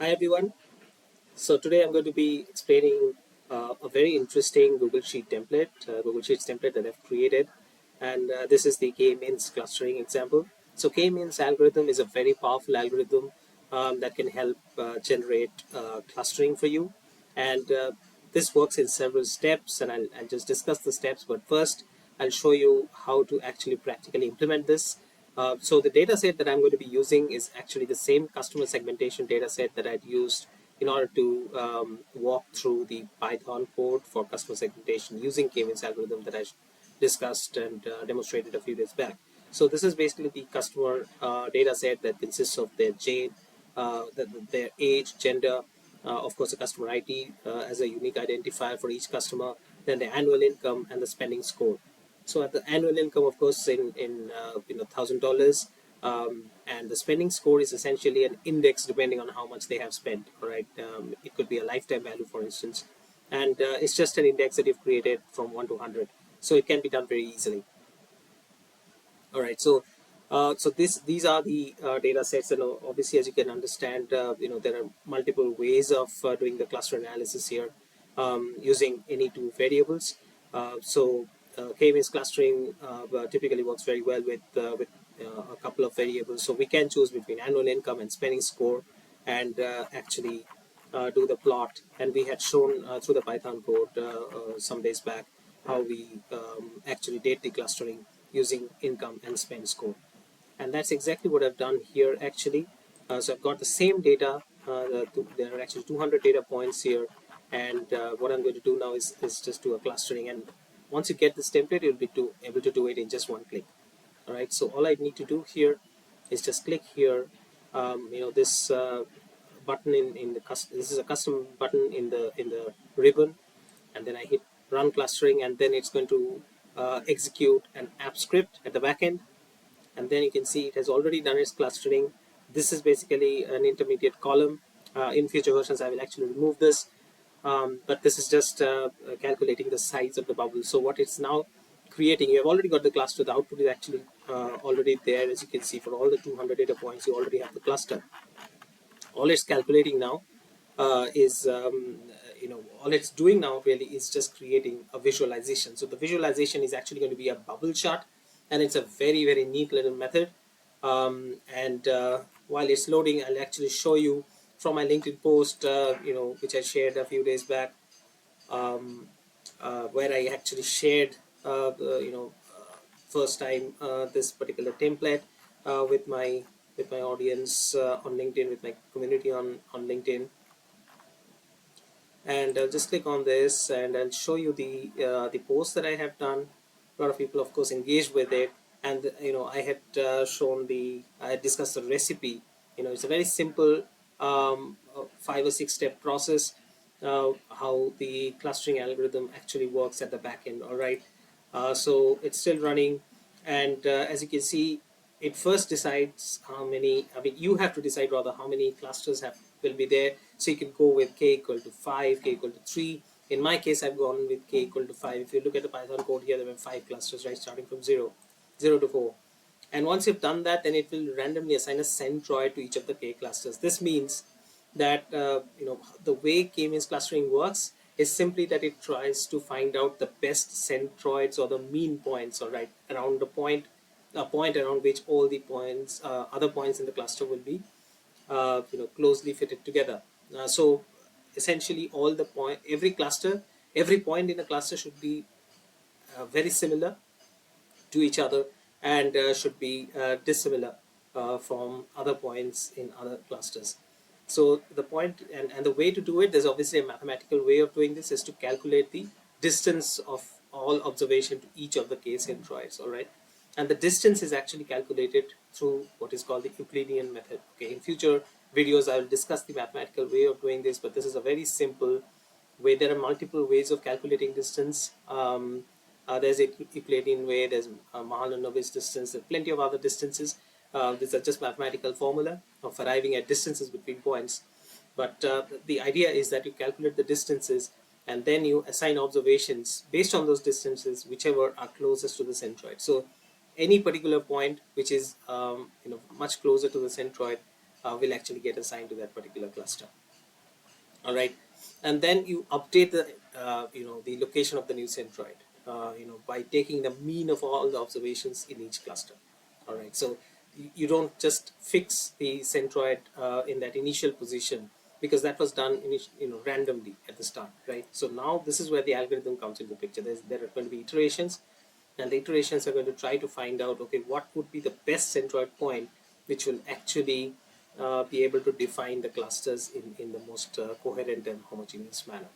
Hi everyone. So today I'm going to be explaining a very interesting Google Sheets template that I've created, and this is the K-means clustering example. So K-means algorithm is a very powerful algorithm that can help generate clustering for you, and this works in several steps. And I'll just discuss the steps. But first, I'll show you how to actually practically implement this. So the data set that I'm going to be using is actually the same customer segmentation data set that I'd used in order to walk through the Python code for customer segmentation using K-means algorithm that I discussed and demonstrated a few days back. So this is basically the customer data set that consists of their age, gender, of course, the customer ID as a unique identifier for each customer, then the annual income and the spending score. So at the annual income, of course, in $1,000, and the spending score is essentially an index depending on how much they have spent. All right, it could be a lifetime value, for instance, and it's just an index that you've created from 1 to 100, so it can be done very easily. All right, so these are the data sets, and obviously, as you can understand, there are multiple ways of doing the cluster analysis here using any two variables. K-means clustering typically works very well with a couple of variables. So we can choose between annual income and spending score, and actually do the plot. And we had shown through the Python code some days back how we actually did the clustering using income and spend score. And that's exactly what I've done here actually. So I've got the same data. There are actually 200 data points here. And what I'm going to do now is just do a clustering. And once you get this template, you'll be able to do it in just one click. All right. So all I need to do here is just click here. This button in the this is a custom button in the ribbon, and then I hit run clustering, and then it's going to execute an app script at the back end, and then you can see it has already done its clustering. This is basically an intermediate column. In future versions, I will actually remove this, but this is just calculating the size of the bubble. So what it's now creating, you have already got the cluster. The output is actually already there, as you can see. For all the 200 data points, you already have the cluster. All it's calculating now is all it's doing now really is just creating a visualization. So the visualization is actually going to be a bubble chart, and it's a very neat little method. And while it's loading, I'll actually show you from my LinkedIn post, which I shared a few days back, where I actually shared first time this particular template with my audience on LinkedIn, with my community on LinkedIn. And I'll just click on this, and I'll show you the post that I have done. A lot of people, of course, engaged with it, and I had I had discussed the recipe. It's a very simple 5 or 6 step process, how the clustering algorithm actually works at the back end. All right, so it's still running, and as you can see, it first decides how many. I mean, you have to decide rather how many clusters will be there. So you can go with k equal to 5, k equal to 3. In my case, I've gone with k equal to 5. If you look at the Python code here, there were 5 clusters, right, starting from 0 to 4. And once you've done that, then it will randomly assign a centroid to each of the k clusters. This means that the way k-means clustering works is simply that it tries to find out the best centroids, or the mean points, all right, around a point around which all the points, other points in the cluster will be closely fitted together. So essentially, every point in a cluster should be very similar to each other, and should be dissimilar from other points in other clusters. So the point, and the way to do it, there's obviously a mathematical way of doing this, is to calculate the distance of all observation to each of the k centroids. All right, and the distance is actually calculated through what is called the Euclidean method. Okay, in future videos I will discuss the mathematical way of doing this, but this is a very simple way. There are multiple ways of calculating distance. There's a Euclidean way, there's Mahalanobis distance, there's plenty of other distances. These are just mathematical formula of arriving at distances between points. But the idea is that you calculate the distances, and then you assign observations based on those distances, whichever are closest to the centroid. So any particular point which is much closer to the centroid, will actually get assigned to that particular cluster. All right, and then you update the the location of the new centroid by taking the mean of all the observations in each cluster. All right, so you don't just fix the centroid in that initial position, because that was done randomly at the start, right? So now this is where the algorithm comes into the picture. There are going to be iterations, and the iterations are going to try to find out, okay, what would be the best centroid point which will actually be able to define the clusters in the most coherent and homogeneous manner.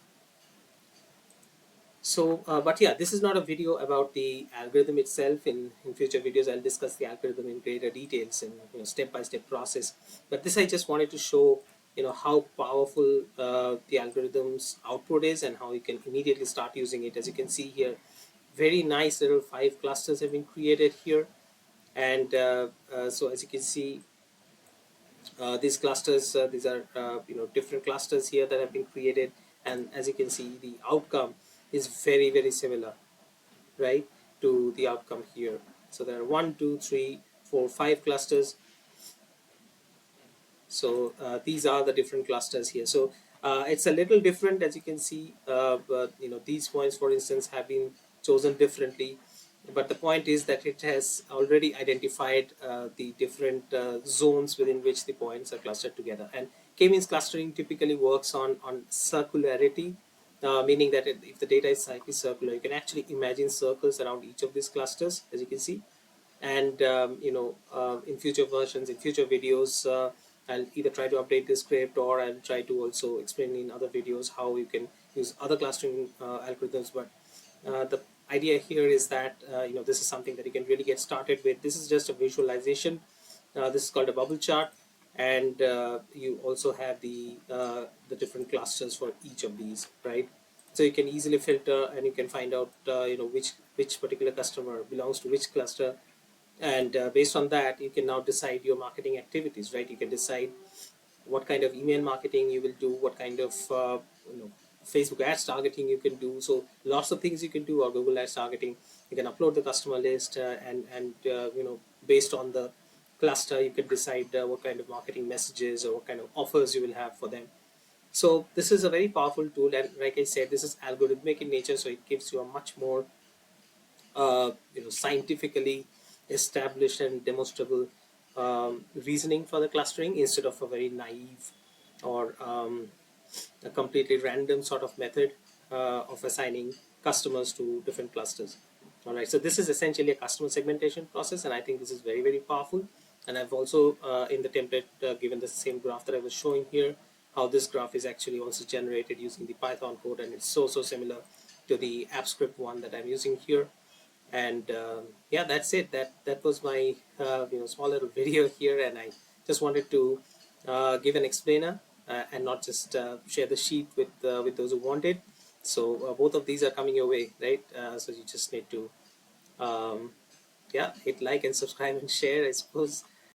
So, but yeah, this is not a video about the algorithm itself. In future videos, I'll discuss the algorithm in greater details and step-by-step process. But this I just wanted to show how powerful the algorithm's output is and how you can immediately start using it. As you can see here, very nice little 5 clusters have been created here, and so as you can see, these clusters, these are different clusters here that have been created, and as you can see, the outcome is very similar, right, to the outcome here. So there are 1, 2, 3, 4, 5 clusters. So these are the different clusters here. So it's a little different, as you can see, but these points, for instance, have been chosen differently. But the point is that it has already identified the different zones within which the points are clustered together. And K-means clustering typically works on circularity, meaning that if the data is slightly circular, you can actually imagine circles around each of these clusters, as you can see. And in future versions, in future videos, I'll either try to update this script, or I'll try to also explain in other videos how you can use other clustering algorithms. But the idea here is that this is something that you can really get started with. This is just a visualization. This is called a bubble chart, and you also have the different clusters for each of these, right? So you can easily filter, and you can find out which particular customer belongs to which cluster, and based on that you can now decide your marketing activities, right? You can decide what kind of email marketing you will do, what kind of Facebook ads targeting you can do. So lots of things you can do, or Google ads targeting. You can upload the customer list, and based on the cluster you can decide what kind of marketing messages or what kind of offers you will have for them. So this is a very powerful tool, and like I said, this is algorithmic in nature, so it gives you a much more scientifically established and demonstrable reasoning for the clustering, instead of a very naive or a completely random sort of method of assigning customers to different clusters. All right, so this is essentially a customer segmentation process, and I think this is very powerful. And I've also in the template given the same graph that I was showing here, how this graph is actually also generated using the Python code, and it's so similar to the app script one that I'm using here. And yeah, that's it. That was my small little video here, and I just wanted to give an explainer and not just share the sheet with those who want it. So both of these are coming your way, right? So you just need to yeah, hit like and subscribe and share, I suppose.